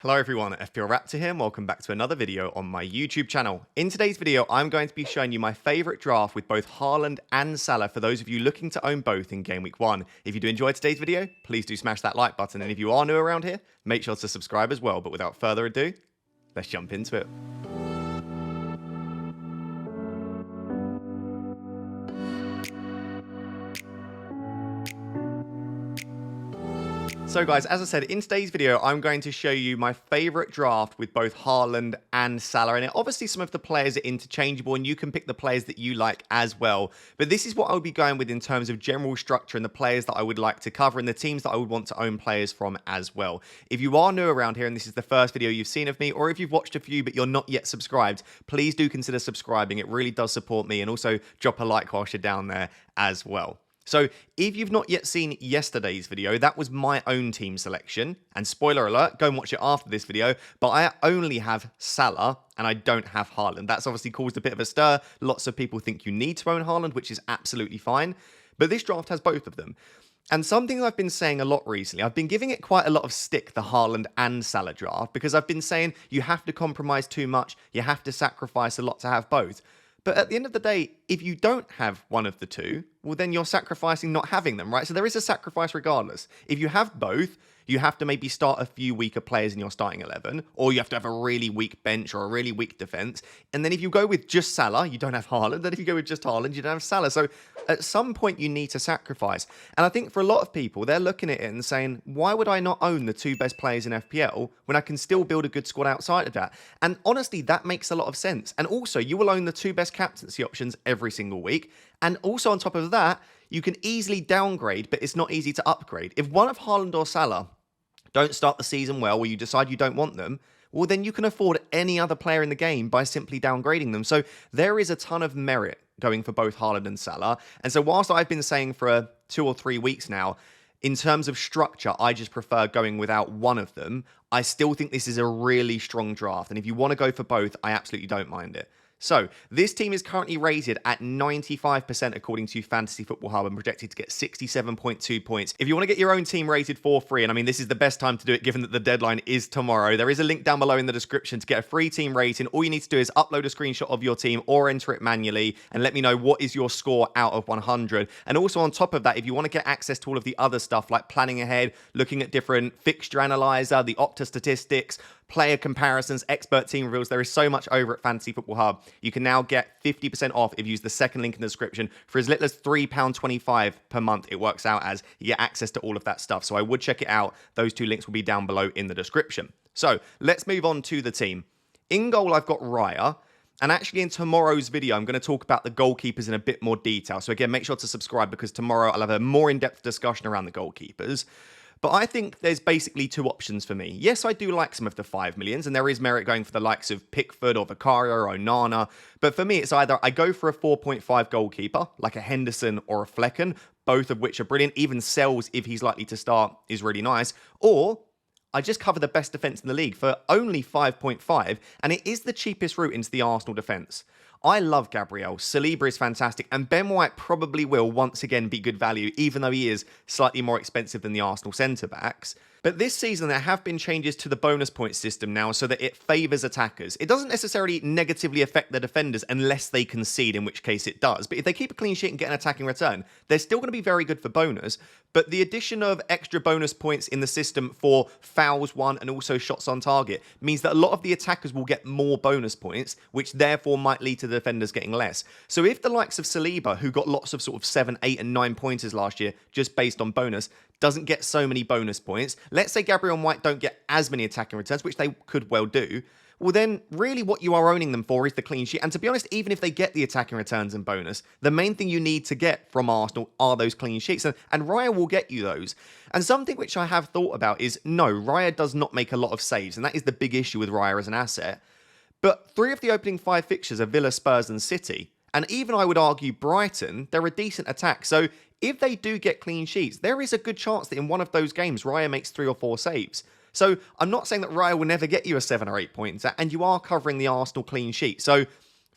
Hello everyone, FPL Raptor here and welcome back to another video on my YouTube channel. In today's video, I'm going to be showing you my favourite draft with both Haaland and Salah for those of you looking to own both in Game Week 1. If you do enjoy today's video, please do smash that like button, and if you are new around here, make sure to subscribe as well. But without further ado, let's jump into it. So guys, as I said, in today's video, I'm going to show you my favourite draft with both Haaland and Salah. And obviously some of the players are interchangeable and you can pick the players that you like as well. But this is what I'll be going with in terms of general structure and the players that I would like to cover and the teams that I would want to own players from as well. If you are new around here and this is the first video you've seen of me, or if you've watched a few but you're not yet subscribed, please do consider subscribing. It really does support me, and also drop a like whilst you're down there as well. So if you've not yet seen yesterday's video, that was my own team selection. And spoiler alert, go and watch it after this video. But I only have Salah and I don't have Haaland. That's obviously caused a bit of a stir. Lots of people think you need to own Haaland, which is absolutely fine. But this draft has both of them. And something I've been saying a lot recently, I've been giving it quite a lot of stick, the Haaland and Salah draft, because I've been saying you have to compromise too much, you have to sacrifice a lot to have both. But at the end of the day, if you don't have one of the two, well, then you're sacrificing not having them, right? So there is a sacrifice regardless. If you have both, you have to maybe start a few weaker players in your starting 11, or you have to have a really weak bench or a really weak defense. And then if you go with just Salah, you don't have Haaland. Then if you go with just Haaland, you don't have Salah. So at some point, you need to sacrifice. And I think for a lot of people, they're looking at it and saying, why would I not own the two best players in FPL when I can still build a good squad outside of that? And honestly, that makes a lot of sense. And also, you will own the two best captaincy options every single week. And also on top of that, you can easily downgrade, but it's not easy to upgrade. If one of Haaland or Salah don't start the season well, or you decide you don't want them, well, then you can afford any other player in the game by simply downgrading them. So there is a ton of merit going for both Haaland and Salah. And so whilst I've been saying for 2 or 3 weeks now, in terms of structure, I just prefer going without one of them, I still think this is a really strong draft. And if you want to go for both, I absolutely don't mind it. So, this team is currently rated at 95% according to Fantasy Football Hub and projected to get 67.2 points. If you want to get your own team rated for free, and I mean, this is the best time to do it given that the deadline is tomorrow, there is a link down below in the description to get a free team rating. All you need to do is upload a screenshot of your team or enter it manually and let me know what is your score out of 100. And also on top of that, if you want to get access to all of the other stuff like planning ahead, looking at different fixture analyzer, the Opta statistics, player comparisons, expert team reveals, there is so much over at Fantasy Football Hub. You can now get 50% off if you use the second link in the description. For as little as £3.25 per month, it works out as you get access to all of that stuff. So I would check it out. Those two links will be down below in the description. So let's move on to the team. In goal, I've got Raya. And actually in tomorrow's video, I'm going to talk about the goalkeepers in a bit more detail. So again, make sure to subscribe because tomorrow I'll have a more in-depth discussion around the goalkeepers. But I think there's basically two options for me. Yes, I do like some of the 5 millions, and there is merit going for the likes of Pickford or Vicario or Onana. But for me, it's either I go for a 4.5 goalkeeper, like a Henderson or a Flecken, both of which are brilliant. Even Sells, if he's likely to start, is really nice. Or I just cover the best defence in the league for only 5.5, and it is the cheapest route into the Arsenal defence. I love Gabriel, Saliba is fantastic, and Ben White probably will once again be good value, even though he is slightly more expensive than the Arsenal centre-backs. But this season, there have been changes to the bonus point system now so that it favours attackers. It doesn't necessarily negatively affect the defenders unless they concede, in which case it does. But if they keep a clean sheet and get an attacking return, they're still going to be very good for bonus. But the addition of extra bonus points in the system for fouls won and also shots on target means that a lot of the attackers will get more bonus points, which therefore might lead to the defenders getting less. So if the likes of Saliba, who got lots of sort of 7, 8 and 9 pointers last year just based on bonus, doesn't get so many bonus points, let's say Gabriel and White don't get as many attacking returns, which they could well do, well then really what you are owning them for is the clean sheet. And to be honest, even if they get the attacking returns and bonus, the main thing you need to get from Arsenal are those clean sheets. And Raya will get you those. And something which I have thought about is, no, Raya does not make a lot of saves. And that is the big issue with Raya as an asset. But 3 of the opening 5 fixtures are Villa, Spurs and City. And even I would argue Brighton, they're a decent attack. So if they do get clean sheets, there is a good chance that in one of those games, Raya makes 3 or 4 saves. So I'm not saying that Raya will never get you a 7 or 8 points, and you are covering the Arsenal clean sheet. So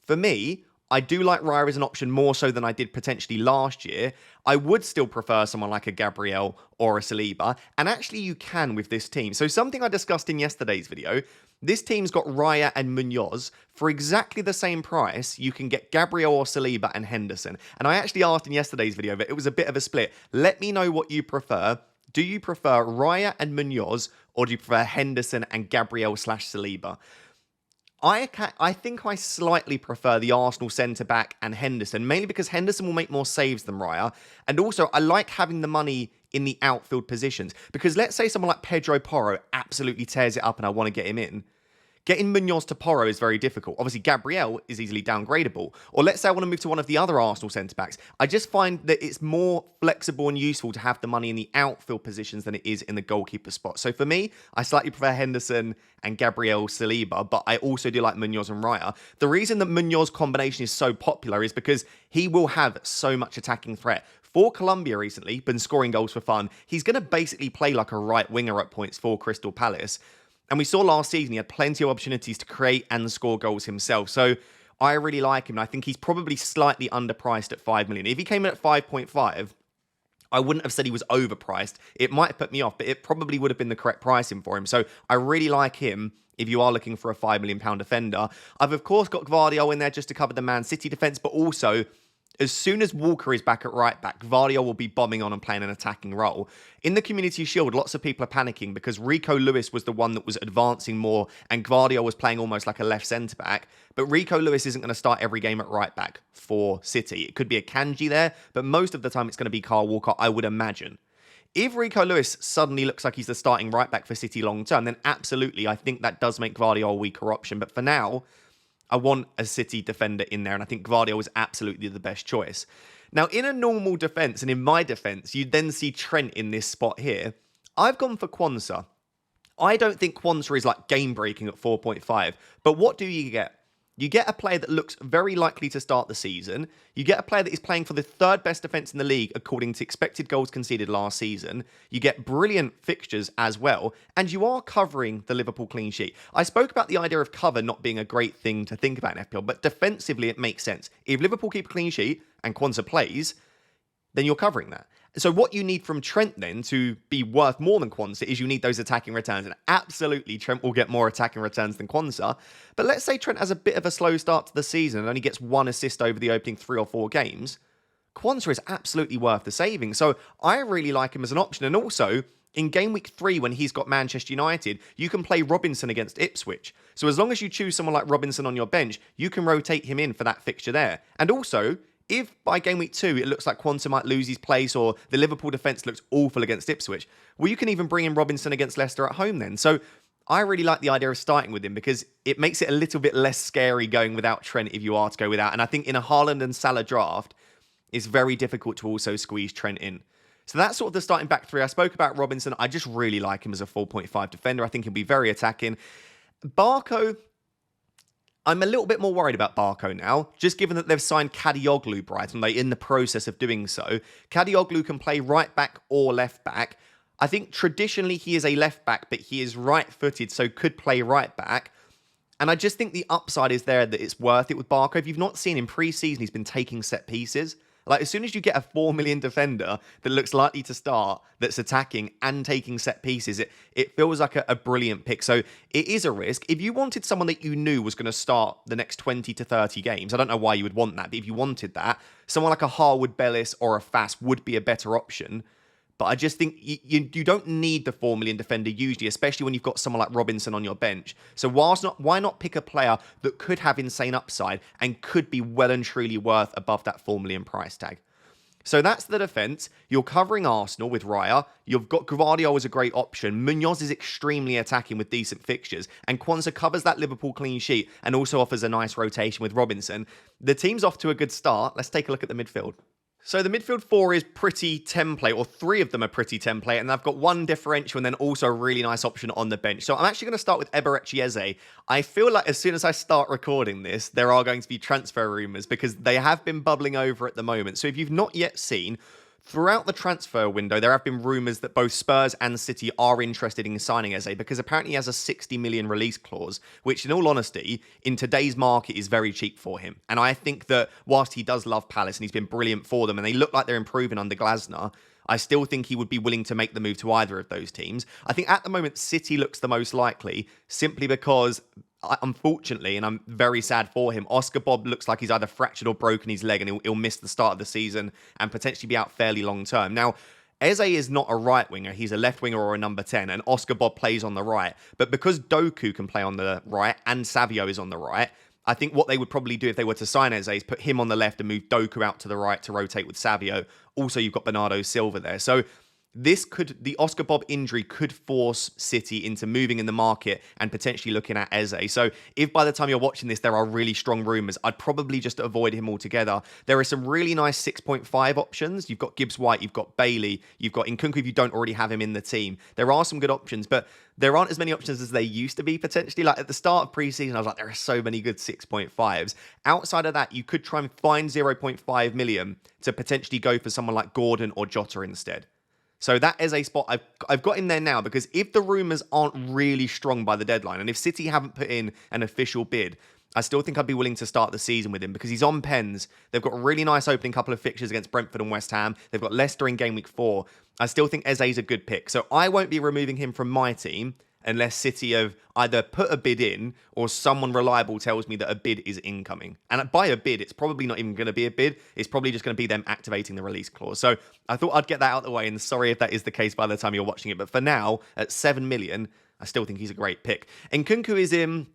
for me, I do like Raya as an option more so than I did potentially last year. I would still prefer someone like a Gabriel or a Saliba, and actually you can with this team. So something I discussed in yesterday's video, this team's got Raya and Munoz. For exactly the same price, you can get Gabriel or Saliba and Henderson. And I actually asked in yesterday's video, but it was a bit of a split. Let me know what you prefer. Do you prefer Raya and Munoz, or do you prefer Henderson and Gabriel/Saliba? I think I slightly prefer the Arsenal centre-back and Henderson, mainly because Henderson will make more saves than Raya. And also, I like having the money in the outfield positions. Because let's say someone like Pedro Porro absolutely tears it up and I want to get him in. Getting Munoz to Porro is very difficult. Obviously, Gabriel is easily downgradable. Or let's say I want to move to one of the other Arsenal centre-backs. I just find that it's more flexible and useful to have the money in the outfield positions than it is in the goalkeeper spot. So for me, I slightly prefer Henderson and Gabriel Saliba, but I also do like Munoz and Raya. The reason that Munoz combination is so popular is because he will have so much attacking threat. For Colombia recently, been scoring goals for fun. He's going to basically play like a right winger at points for Crystal Palace. And we saw last season he had plenty of opportunities to create and score goals himself. So I really like him. And I think he's probably slightly underpriced at 5 million. If he came in at 5.5, I wouldn't have said he was overpriced. It might have put me off, but it probably would have been the correct pricing for him. So I really like him if you are looking for a £5 million defender. I've, of course, got Gvardiol in there just to cover the Man City defence, but also, as soon as Walker is back at right back, Gvardiol will be bombing on and playing an attacking role. In the Community Shield, lots of people are panicking because Rico Lewis was the one that was advancing more and Gvardiol was playing almost like a left centre-back. But Rico Lewis isn't going to start every game at right back for City. It could be a Kanji there, but most of the time it's going to be Kyle Walker, I would imagine. If Rico Lewis suddenly looks like he's the starting right back for City long term, then absolutely, I think that does make Gvardiol a weaker option. But for now, I want a City defender in there, and I think Gvardiol is absolutely the best choice. Now, in a normal defence, and in my defence, you'd then see Trent in this spot here. I've gone for Quansah. I don't think Quansah is like game-breaking at 4.5, but what do you get? You get a player that looks very likely to start the season. You get a player that is playing for the third best defence in the league according to expected goals conceded last season. You get brilliant fixtures as well. And you are covering the Liverpool clean sheet. I spoke about the idea of cover not being a great thing to think about in FPL, but defensively it makes sense. If Liverpool keep a clean sheet and Quansah plays, then you're covering that. So what you need from Trent then to be worth more than Quansah is you need those attacking returns. And absolutely, Trent will get more attacking returns than Quansah. But let's say Trent has a bit of a slow start to the season and only gets 1 assist over the opening 3 or 4 games. Quansah is absolutely worth the saving. So I really like him as an option. And also, in Game Week 3, when he's got Manchester United, you can play Robinson against Ipswich. So as long as you choose someone like Robinson on your bench, you can rotate him in for that fixture there. And also, if by Game Week 2 it looks like Quansah might lose his place or the Liverpool defence looks awful against Ipswich, well, you can even bring in Robinson against Leicester at home then. So I really like the idea of starting with him because it makes it a little bit less scary going without Trent if you are to go without. And I think in a Haaland and Salah draft, it's very difficult to also squeeze Trent in. So that's sort of the starting back three. I spoke about Robinson. I just really like him as a 4.5 defender. I think he'll be very attacking. Barco, I'm a little bit more worried about Barco now, just given that they've signed Kadioglu, Brighton. They're in the process of doing so. Kadioglu can play right back or left back. I think traditionally he is a left back, but he is right-footed, so could play right back. And I just think the upside is there that it's worth it with Barco. If you've not seen him pre-season, he's been taking set pieces. Like, as soon as you get a 4 million defender that looks likely to start, that's attacking and taking set pieces, it feels like a brilliant pick. So it is a risk. If you wanted someone that you knew was going to start the next 20 to 30 games, I don't know why you would want that, but if you wanted that, someone like a Harwood Bellis or a Fass would be a better option. But I just think you don't need the 4 million defender usually, especially when you've got someone like Robinson on your bench. So why not pick a player that could have insane upside and could be well and truly worth above that 4 million price tag? So that's the defence. You're covering Arsenal with Raya. You've got Gvardiol as a great option. Munoz is extremely attacking with decent fixtures. And Quansah covers that Liverpool clean sheet and also offers a nice rotation with Robinson. The team's off to a good start. Let's take a look at the midfield. So the midfield 4 is pretty template, or 3 of them are pretty template, and I've got one differential and then also a really nice option on the bench. So I'm actually going to start with Eberechi Eze. I feel like as soon as I start recording this, there are going to be transfer rumours because they have been bubbling over at the moment. So if you've not yet seen, Throughout the transfer window, there have been rumours that both Spurs and City are interested in signing Eze because apparently he has a 60 million release clause, which in all honesty, in today's market is very cheap for him. And I think that whilst he does love Palace and he's been brilliant for them and they look like they're improving under Glasner, I still think he would be willing to make the move to either of those teams. I think at the moment, City looks the most likely simply because unfortunately, and I'm very sad for him, Oscar Bob looks like he's either fractured or broken his leg and he'll miss the start of the season and potentially be out fairly long term. Now, Eze is not a right winger. He's a left winger or a number 10, and Oscar Bob plays on the right. But because Doku can play on the right and Savio is on the right, I think what they would probably do if they were to sign Eze is put him on the left and move Doku out to the right to rotate with Savio. Also, you've got Bernardo Silva there. So the Oscar Bob injury could force City into moving in the market and potentially looking at Eze. So if by the time you're watching this, there are really strong rumours, I'd probably just avoid him altogether. There are some really nice 6.5 options. You've got Gibbs White, you've got Bailey, you've got Nkunku if you don't already have him in the team. There are some good options, but there aren't as many options as they used to be potentially. Like at the start of preseason, I was like, there are so many good 6.5s. Outside of that, you could try and find 0.5 million to potentially go for someone like Gordon or Jota instead. So that is a spot I've got him there now because if the rumours aren't really strong by the deadline and if City haven't put in an official bid, I still think I'd be willing to start the season with him because he's on pens. They've got a really nice opening couple of fixtures against Brentford and West Ham. They've got Leicester in game week 4. I still think Eze's a good pick. So I won't be removing him from my team unless City have either put a bid in or someone reliable tells me that a bid is incoming. And by a bid, it's probably not even going to be a bid. It's probably just going to be them activating the release clause. So I thought I'd get that out of the way, and sorry if that is the case by the time you're watching it. But for now, at 7 million, I still think he's a great pick. Nkunku is in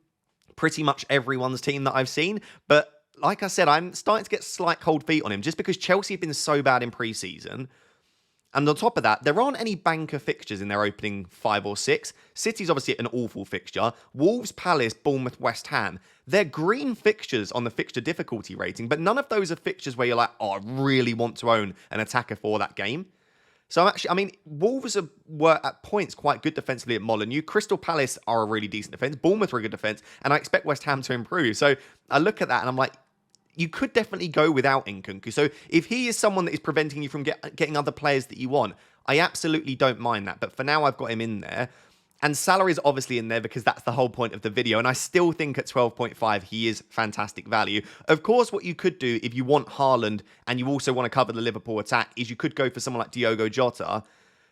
pretty much everyone's team that I've seen, but like I said, I'm starting to get slight cold feet on him just because Chelsea have been so bad in pre-season. And on top of that, there aren't any banker fixtures in their opening 5 or 6. City's obviously an awful fixture. Wolves, Palace, Bournemouth, West Ham. They're green fixtures on the fixture difficulty rating, but none of those are fixtures where you're like, oh, I really want to own an attacker for that game. So Wolves were at points quite good defensively at Molineux. Crystal Palace are a really decent defence. Bournemouth are a good defence, and I expect West Ham to improve. So I look at that and I'm like, you could definitely go without Nkunku. So if he is someone that is preventing you from getting other players that you want, I absolutely don't mind that. But for now, I've got him in there. And Salah is obviously in there because that's the whole point of the video. And I still think at 12.5, he is fantastic value. Of course, what you could do if you want Haaland and you also want to cover the Liverpool attack is you could go for someone like Diogo Jota.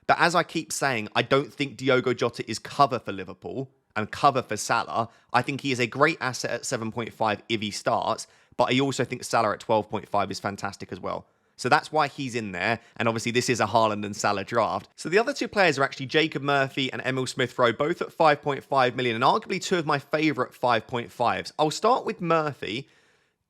But as I keep saying, I don't think Diogo Jota is cover for Liverpool and cover for Salah. I think he is a great asset at 7.5 if he starts. But I also think Salah at 12.5 is fantastic as well. So that's why he's in there. And obviously this is a Haaland and Salah draft. So the other two players are actually Jacob Murphy and Emil Smith-Rowe, both at 5.5 million and arguably two of my favourite 5.5s. I'll start with Murphy.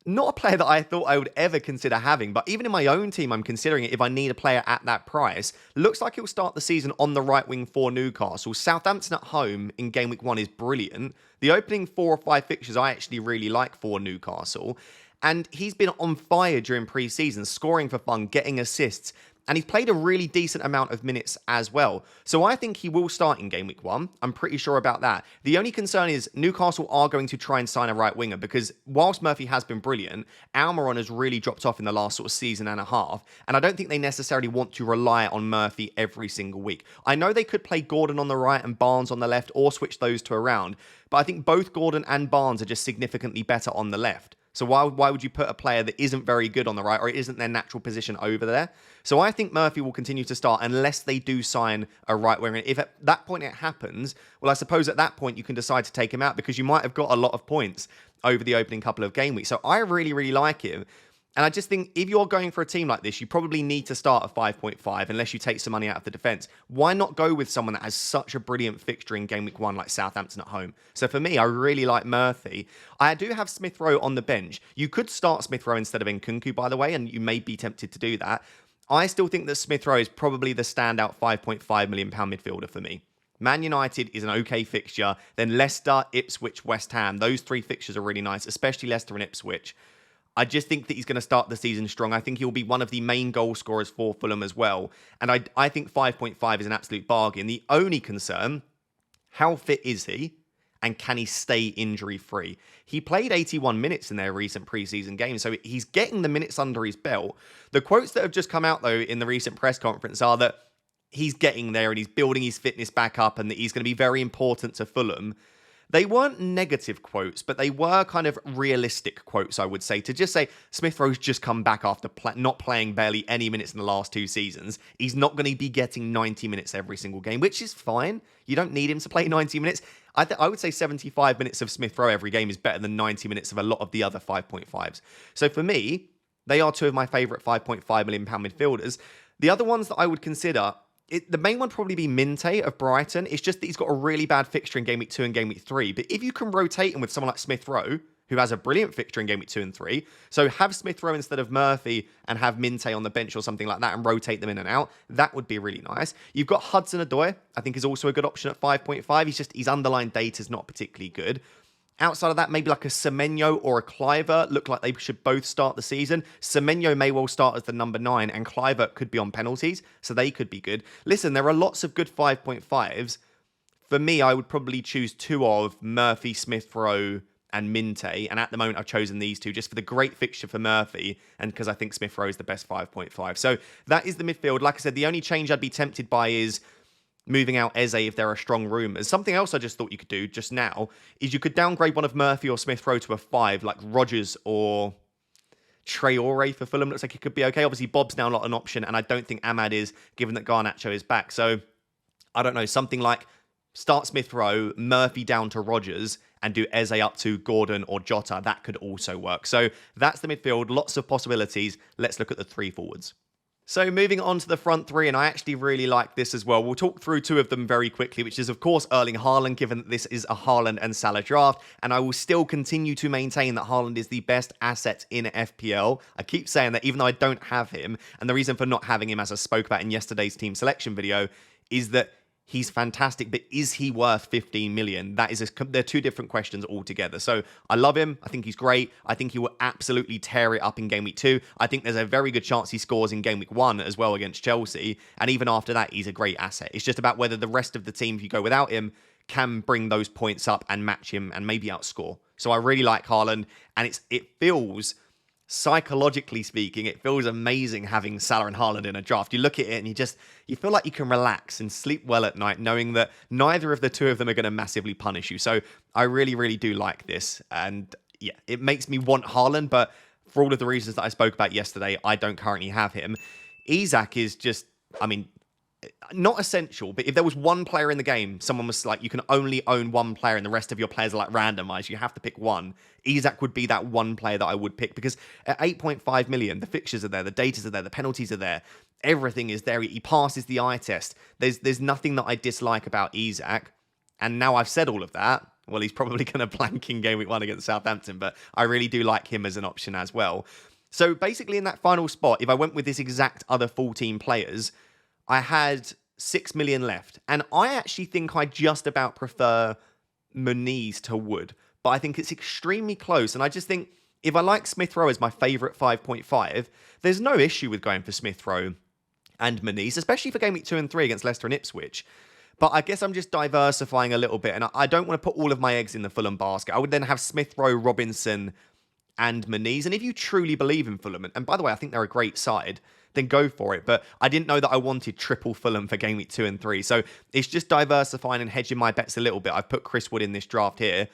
Not a player that I thought I would ever consider having, but even in my own team, I'm considering it if I need a player at that price. Looks like he'll start the season on the right wing for Newcastle. Southampton at home in game week 1 is brilliant. The opening 4 or 5 fixtures I actually really like for Newcastle. And he's been on fire during pre-season, scoring for fun, getting assists. And he's played a really decent amount of minutes as well. So I think he will start in game week 1. I'm pretty sure about that. The only concern is Newcastle are going to try and sign a right winger because whilst Murphy has been brilliant, Almiron has really dropped off in the last sort of season and a half. And I don't think they necessarily want to rely on Murphy every single week. I know they could play Gordon on the right and Barnes on the left or switch those two around. But I think both Gordon and Barnes are just significantly better on the left. So why would you put a player that isn't very good on the right or it isn't their natural position over there? So I think Murphy will continue to start unless they do sign a right winger. If at that point it happens, well, I suppose at that point you can decide to take him out because you might have got a lot of points over the opening couple of game weeks. So I really, really like him. And I just think if you're going for a team like this, you probably need to start at 5.5 unless you take some money out of the defence. Why not go with someone that has such a brilliant fixture in game week 1 like Southampton at home? So for me, I really like Murphy. I do have Smith-Rowe on the bench. You could start Smith-Rowe instead of Nkunku, by the way, and you may be tempted to do that. I still think that Smith-Rowe is probably the standout £5.5 million midfielder for me. Man United is an okay fixture. Then Leicester, Ipswich, West Ham. Those 3 fixtures are really nice, especially Leicester and Ipswich. I just think that he's going to start the season strong. I think he'll be one of the main goal scorers for Fulham as well. And I think 5.5 is an absolute bargain. The only concern, how fit is he? and can he stay injury-free? He played 81 minutes in their recent preseason games, so he's getting the minutes under his belt. The quotes that have just come out, though, in the recent press conference are that he's getting there and he's building his fitness back up and that he's going to be very important to Fulham. They weren't negative quotes, but they were kind of realistic quotes, I would say. To just say, Smith Rowe's just come back after not playing barely any minutes in the last 2 seasons. He's not going to be getting 90 minutes every single game, which is fine. You don't need him to play 90 minutes. I would say 75 minutes of Smith Rowe every game is better than 90 minutes of a lot of the other 5.5s. So for me, they are 2 of my favourite £5.5 million midfielders. The other ones that I would consider... the main one would probably be Minte of Brighton. It's just that he's got a really bad fixture in Game Week 2 and Game Week 3. But if you can rotate him with someone like Smith Rowe, who has a brilliant fixture in Game Week 2 and 3, so have Smith Rowe instead of Murphy and have Minte on the bench or something like that and rotate them in and out, that would be really nice. You've got Hudson-Odoi, I think is also a good option at 5.5. His underlying data is not particularly good. Outside of that, maybe like a Semenyo or a Cliver look like they should both start the season. Semenyo may well start as the number 9, and Cliver could be on penalties, so they could be good. Listen, there are lots of good 5.5s. For me, I would probably choose 2 of Murphy, Smith Rowe, and Minte, and at the moment I've chosen these 2 just for the great fixture for Murphy, and because I think Smith Rowe is the best 5.5. So that is the midfield. Like I said, the only change I'd be tempted by is moving out Eze if there are strong rumours. Something else I just thought you could do just now is you could downgrade one of Murphy or Smith Rowe to a 5, like Rodgers or Traore for Fulham. Looks like it could be okay. Obviously, Bob's now not an option, and I don't think Ahmad is, given that Garnacho is back. So, I don't know, something like start Smith Rowe, Murphy down to Rodgers, and do Eze up to Gordon or Jota. That could also work. So, that's the midfield. Lots of possibilities. Let's look at the 3 forwards. So moving on to the front 3, and I actually really like this as well. We'll talk through 2 of them very quickly, which is, of course, Erling Haaland, given that this is a Haaland and Salah draft. And I will still continue to maintain that Haaland is the best asset in FPL. I keep saying that even though I don't have him. And the reason for not having him, as I spoke about in yesterday's team selection video, is that he's fantastic, but is he worth 15 million? They're 2 different questions altogether. So I love him. I think he's great. I think he will absolutely tear it up in Game Week 2. I think there's a very good chance he scores in Game Week 1 as well against Chelsea. And even after that, he's a great asset. It's just about whether the rest of the team, if you go without him, can bring those points up and match him and maybe outscore. So I really like Haaland, and it feels... psychologically speaking, it feels amazing having Salah and Haaland in a draft. You look at it and you feel like you can relax and sleep well at night, knowing that neither of the 2 of them are going to massively punish you. So I really, really do like this. And yeah, it makes me want Haaland, but for all of the reasons that I spoke about yesterday, I don't currently have him. Isak is just, I mean, not essential, but if there was one player in the game, someone was like, you can only own one player and the rest of your players are like randomized, you have to pick one. Isak would be that one player that I would pick, because at 8.5 million, the fixtures are there, the datas are there, the penalties are there, everything is there. He passes the eye test. There's nothing that I dislike about Isak. And now I've said all of that, well, he's probably going to blank in Game Week 1 against Southampton, but I really do like him as an option as well. So basically in that final spot, if I went with this exact other 14 players, I had 6 million left. And I actually think I just about prefer Muniz to Wood. But I think it's extremely close. And I just think if I like Smith Rowe as my favourite 5.5, there's no issue with going for Smith Rowe and Muniz, especially for Game Week 2 and 3 against Leicester and Ipswich. But I guess I'm just diversifying a little bit. And I don't want to put all of my eggs in the Fulham basket. I would then have Smith Rowe, Robinson and Muniz. And if you truly believe in Fulham, and by the way, I think they're a great side, then go for it. But I didn't know that I wanted triple Fulham for Game Week 2 and 3. So it's just diversifying and hedging my bets a little bit. I've put Chris Wood in this draft here.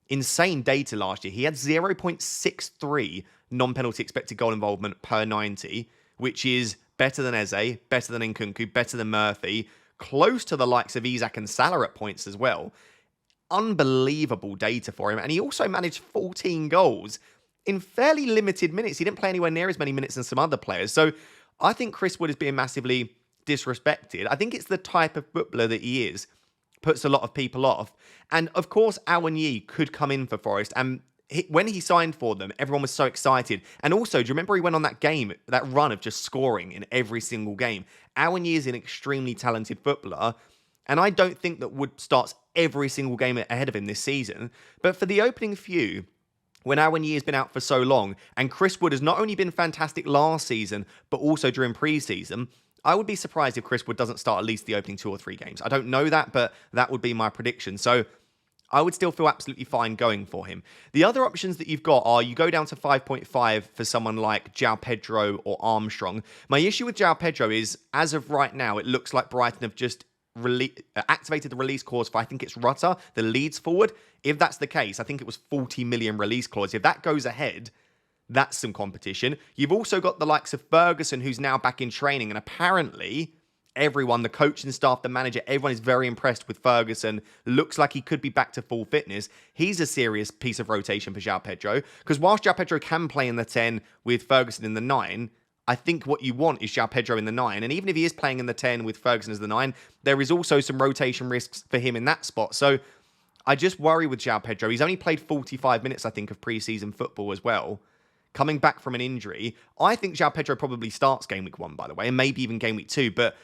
Insane data last year. He had 0.63 non-penalty expected goal involvement per 90, which is better than Eze, better than Nkunku, better than Murphy, close to the likes of Isak and Salah at points as well. Unbelievable data for him. And he also managed 14 goals in fairly limited minutes. He didn't play anywhere near as many minutes as some other players. So I think Chris Wood is being massively disrespected. I think it's the type of footballer that he is. Puts a lot of people off. And of course, Awoniyi could come in for Forest. And when he signed for them, everyone was so excited. And also, do you remember he went on that run of just scoring in every single game? Awoniyi is an extremely talented footballer. And I don't think that Wood starts every single game ahead of him this season. But for the opening few, when Awoniyi has been out for so long, and Chris Wood has not only been fantastic last season, but also during pre-season, I would be surprised if Chris Wood doesn't start at least the opening 2 or 3 games. I don't know that, but that would be my prediction. So I would still feel absolutely fine going for him. The other options that you've got are you go down to 5.5 for someone like João Pedro or Armstrong. My issue with João Pedro is, as of right now, it looks like Brighton have just activated the release clause for, I think it's Rutter, the Leeds forward. If that's the case, I think it was 40 million release clause. If that goes ahead, that's some competition. You've also got the likes of Ferguson, who's now back in training, and apparently everyone, the coaching staff, the manager, everyone is very impressed with Ferguson. Looks like he could be back to full fitness. He's a serious piece of rotation for João Pedro. Because whilst João Pedro can play in the 10 with Ferguson in the 9, I think what you want is João Pedro in the 9. And even if he is playing in the 10 with Ferguson as the 9, there is also some rotation risks for him in that spot. So I just worry with João Pedro. He's only played 45 minutes, I think, of pre-season football as well. Coming back from an injury. I think João Pedro probably starts game week 1, by the way, and maybe even game week 2. But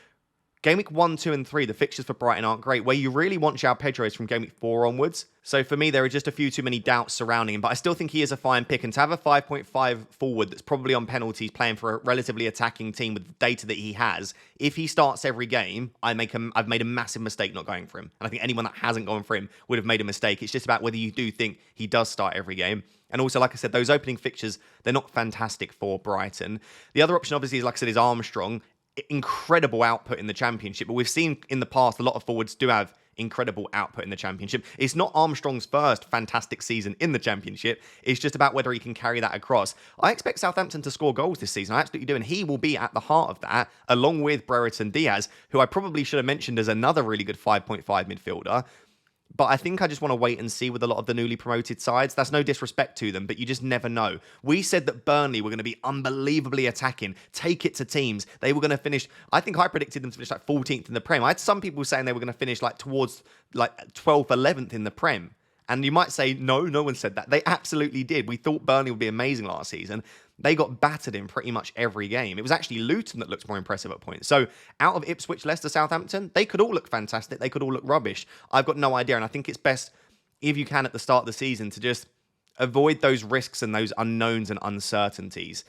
game week 1, 2, and 3, the fixtures for Brighton aren't great. Where you really want João Pedro is from game week 4 onwards. So for me, there are just a few too many doubts surrounding him. But I still think he is a fine pick. And to have a 5.5 forward that's probably on penalties playing for a relatively attacking team with the data that he has, if he starts every game, I've made a massive mistake not going for him. And I think anyone that hasn't gone for him would have made a mistake. It's just about whether you do think he does start every game. And also, like I said, those opening fixtures, they're not fantastic for Brighton. The other option, obviously, like I said, is Armstrong. Incredible output in the Championship, but we've seen in the past a lot of forwards do have incredible output in the Championship. It's not Armstrong's first fantastic season in the Championship. It's just about whether he can carry that across. I expect Southampton to score goals this season. I absolutely do, and he will be at the heart of that, along with Brereton Diaz, who I probably should have mentioned as another really good 5.5 midfielder. But I think I just want to wait and see with a lot of the newly promoted sides. That's no disrespect to them, but you just never know. We said that Burnley were going to be unbelievably attacking, take it to teams. They were going to finish, I think I predicted them to finish like 14th in the Prem. I had some people saying they were going to finish like towards like 12th, 11th in the Prem. And you might say, no one said that. They absolutely did. We thought Burnley would be amazing last season. They got battered in pretty much every game. It was actually Luton that looked more impressive at points. So out of Ipswich, Leicester, Southampton, they could all look fantastic. They could all look rubbish. I've got no idea. And I think it's best, if you can at the start of the season, to just avoid those risks and those unknowns and uncertainties.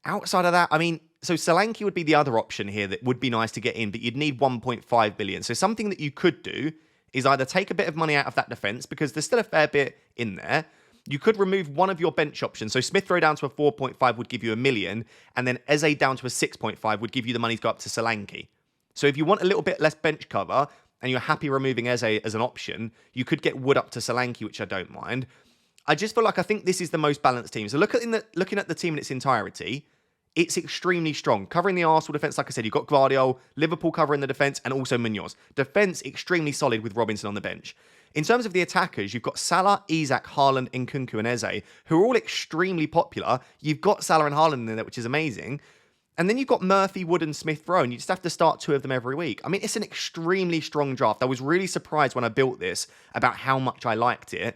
Outside of that, I mean, so Solanke would be the other option here that would be nice to get in, but you'd need 1.5 billion. So something that you could do is either take a bit of money out of that defence, because there's still a fair bit in there. You could remove one of your bench options. So Smith Rowe down to a 4.5 would give you $1 million, and then Eze down to a 6.5 would give you the money to go up to Solanke. So if you want a little bit less bench cover, and you're happy removing Eze as an option, you could get Wood up to Solanke, which I don't mind. I just feel like I think this is the most balanced team. So looking at the team in its entirety, it's extremely strong. Covering the Arsenal defence, like I said, you've got Guardiola, Liverpool covering the defence, and also Munoz. Defence, extremely solid with Robinson on the bench. In terms of the attackers, you've got Salah, Isak, Haaland, Nkunku, and Eze, who are all extremely popular. You've got Salah and Haaland in there, which is amazing. And then you've got Murphy, Wood, and Smith Rowe, and you just have to start 2 of them every week. I mean, it's an extremely strong draft. I was really surprised when I built this about how much I liked it.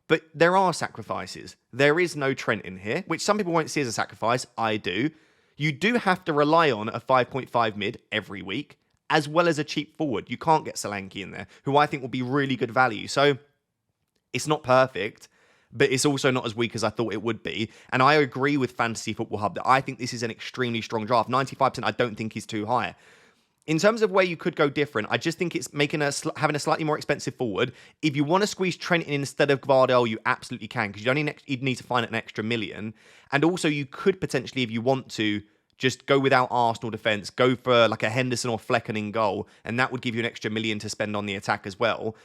But there are sacrifices. There is no Trent in here, which some people won't see as a sacrifice. I do. You do have to rely on a 5.5 mid every week, as well as a cheap forward. You can't get Solanke in there, who I think will be really good value. So it's not perfect, but it's also not as weak as I thought it would be. And I agree with Fantasy Football Hub that I think this is an extremely strong draft. 95% I don't think is too high. In terms of where you could go different, I just think it's having a slightly more expensive forward. If you want to squeeze Trent in instead of Gvardiol, you absolutely can, because you'd need to find an extra $1 million. And also you could potentially, if you want to, just go without Arsenal defence, go for like a Henderson or Flecken in goal, and that would give you an extra $1 million to spend on the attack as well.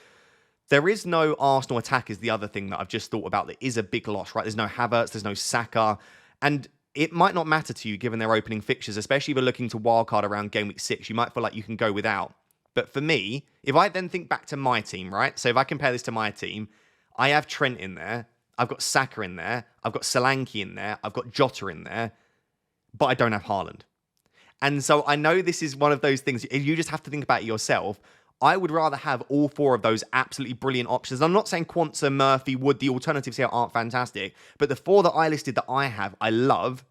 There is no Arsenal attack is the other thing that I've just thought about that is a big loss, right? There's no Havertz, there's no Saka, and it might not matter to you given their opening fixtures, especially if you're looking to wildcard around game week 6. You might feel like you can go without. But for me, if I then think back to my team, right? So if I compare this to my team, I have Trent in there, I've got Saka in there, I've got Solanke in there, I've got Jota in there, but I don't have Haaland. And so I know this is one of those things, you just have to think about it yourself. I would rather have all 4 of those absolutely brilliant options. I'm not saying Quansah, Murphy, Wood, the alternatives here aren't fantastic, but the 4 that I listed that I have, I love,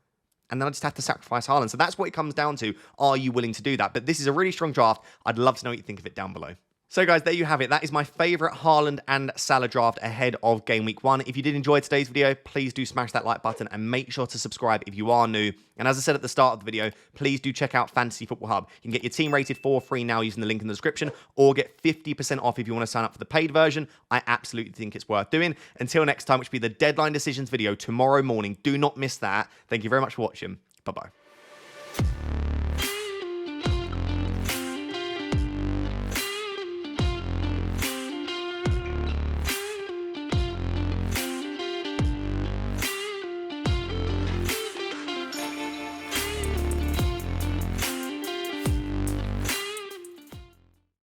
and then I just have to sacrifice Haaland. So that's what it comes down to. Are you willing to do that? But this is a really strong draft. I'd love to know what you think of it down below. So guys, there you have it. That is my favourite Haaland and Salah draft ahead of Game Week 1. If you did enjoy today's video, please do smash that like button and make sure to subscribe if you are new. And as I said at the start of the video, please do check out Fantasy Football Hub. You can get your team rated for free now using the link in the description, or get 50% off if you want to sign up for the paid version. I absolutely think it's worth doing. Until next time, which will be the deadline decisions video tomorrow morning. Do not miss that. Thank you very much for watching. Bye-bye.